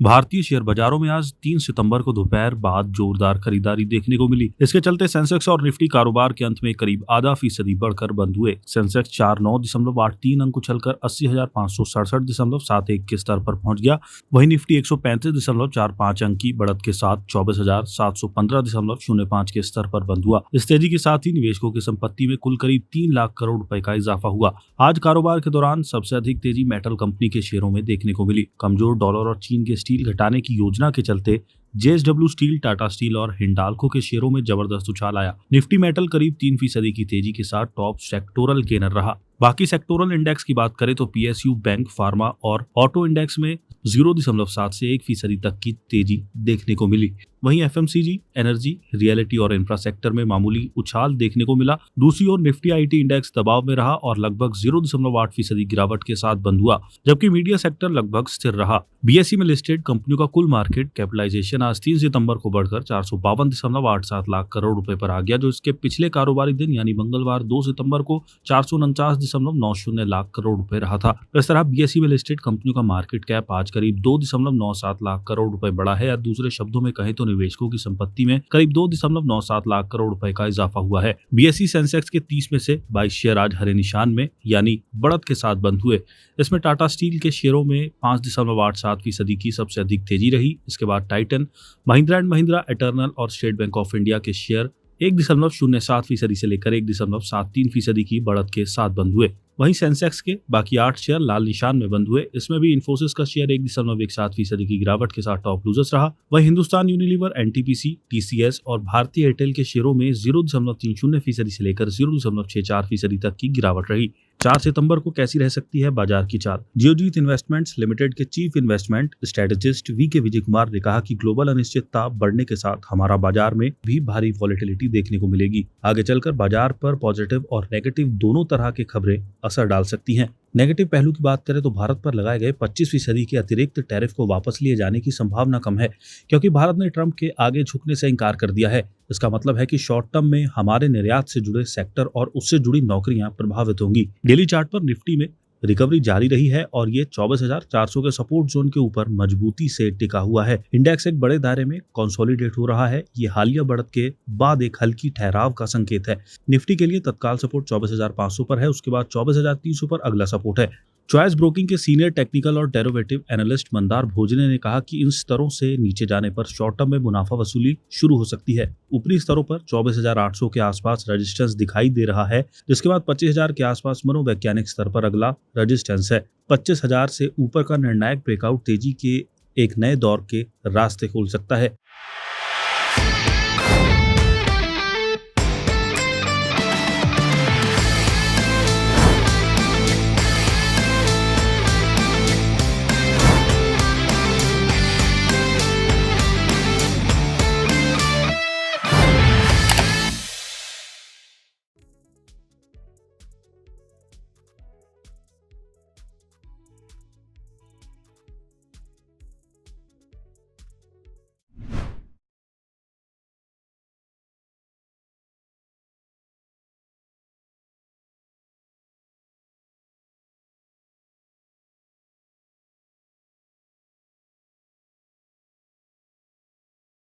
भारतीय शेयर बाजारों में आज 3 सितंबर को दोपहर बाद जोरदार खरीदारी देखने को मिली। इसके चलते सेंसेक्स और निफ्टी कारोबार के अंत में करीब आधा फीसदी बढ़कर बंद हुए। सेंसेक्स 49.83 अंक उछलकर 80,567.71 के स्तर पर पहुंच गया। वहीं निफ्टी 135.45 अंक की बढ़त के साथ 24,715.05 के स्तर पर बंद हुआ। इस तेजी के साथ ही निवेशकों की संपत्ति में कुल करीब 3 लाख करोड़ रुपए का इजाफा हुआ। आज कारोबार के दौरान सबसे अधिक तेजी मेटल कंपनी के शेयरों में देखने को मिली। कमजोर डॉलर और चीन के स्टील घटाने की योजना के चलते जेएसडब्ल्यू स्टील, टाटा स्टील और हिंडाल्को के शेयरों में जबरदस्त उछाल आया। निफ्टी मेटल करीब 3% की तेजी के साथ टॉप सेक्टोरल गेनर रहा। बाकी सेक्टोरल इंडेक्स की बात करें तो पीएसयू, बैंक, फार्मा और ऑटो इंडेक्स में 0.7 से 1% तक की तेजी देखने को मिली। वहीं एफएमसीजी, एनर्जी, रियलिटी और इंफ्रा सेक्टर में मामूली उछाल देखने को मिला। दूसरी ओर निफ्टी आईटी इंडेक्स दबाव में रहा और लगभग 0.8% गिरावट के साथ बंद हुआ, जबकि मीडिया सेक्टर लगभग स्थिर रहा। बीएसई में लिस्टेड कंपनियों का कुल मार्केट कैपिटलाइजेशन आज 3 सितंबर को बढ़कर 452.87 लाख करोड़ रुपए पर आ गया, जो इसके पिछले कारोबारी दिन यानी मंगलवार 2 सितंबर को 449.90 लाख करोड़ रुपए रहा था। इस तरह बीएसई में लिस्टेड कंपनियों का मार्केट कैप आज करीब 2.97 लाख करोड़ रुपए बढ़ा है, या दूसरे शब्दों में कहें तो निवेशकों की संपत्ति में करीब 2.97 लाख करोड़ रुपए का इजाफा हुआ है। बीएसई सेंसेक्स के 30 में से 22 शेयर आज हरे निशान में यानी बढ़त के साथ बंद हुए। इसमें टाटा स्टील के शेयरों में 5.87% की सबसे अधिक तेजी रही। इसके बाद Titan, Mahindra and Mahindra, eternal और स्टेट बैंक ऑफ इंडिया के शेयर 1.07% से लेकर 1.73% की बढ़त के साथ बंद हुए। वहीं सेंसेक्स के बाकी 8 शेयर लाल निशान में बंद हुए। इसमें भी इन्फोसिस का शेयर 1.17% की गिरावट के साथ टॉप लूजर्स रहा। वहीं हिंदुस्तान यूनिलीवर, एनटीपीसी, टीसीएस और भारतीय एयरटेल के शेयरों में 0.30% से लेकर 0.64% तक की गिरावट रही। 4 सितंबर को कैसी रह सकती है बाजार की चाल? जियोजीत इन्वेस्टमेंट्स लिमिटेड के चीफ इन्वेस्टमेंट स्ट्रेटेजिस्ट वी के विजय कुमार ने कहा कि ग्लोबल अनिश्चितता बढ़ने के साथ हमारा बाजार में भी भारी वॉलेटिलिटी देखने को मिलेगी। आगे चलकर बाजार पर पॉजिटिव और नेगेटिव दोनों तरह की खबरें असर डाल सकती हैं। नेगेटिव पहलू की बात करें तो भारत पर लगाए गए 25% के अतिरिक्त टैरिफ को वापस लिए जाने की संभावना कम है, क्योंकि भारत ने ट्रंप के आगे झुकने से इनकार कर दिया है। इसका मतलब है कि शॉर्ट टर्म में हमारे निर्यात से जुड़े सेक्टर और उससे जुड़ी नौकरियां प्रभावित होंगी। डेली चार्ट पर निफ्टी में रिकवरी जारी रही है और ये 24,400 के सपोर्ट जोन के ऊपर मजबूती से टिका हुआ है। इंडेक्स एक बड़े दायरे में कंसोलिडेट हो रहा है। ये हालिया बढ़त के बाद एक हल्की ठहराव का संकेत है। निफ्टी के लिए तत्काल सपोर्ट 24,500 पर है, उसके बाद 24,300 पर अगला सपोर्ट है। चॉइस ब्रोकिंग के सीनियर टेक्निकल और डेरिवेटिव एनालिस्ट मंदार भोजने ने कहा कि इन स्तरों से नीचे जाने पर शॉर्ट टर्म में मुनाफा वसूली शुरू हो सकती है। ऊपरी स्तरों पर 24,800 के आसपास रेजिस्टेंस दिखाई दे रहा है, जिसके बाद 25,000 के आसपास मनोवैज्ञानिक स्तर पर अगला रेजिस्टेंस है। 25,000 से ऊपर का निर्णायक ब्रेकआउट तेजी के एक नए दौर के रास्ते खोल सकता है।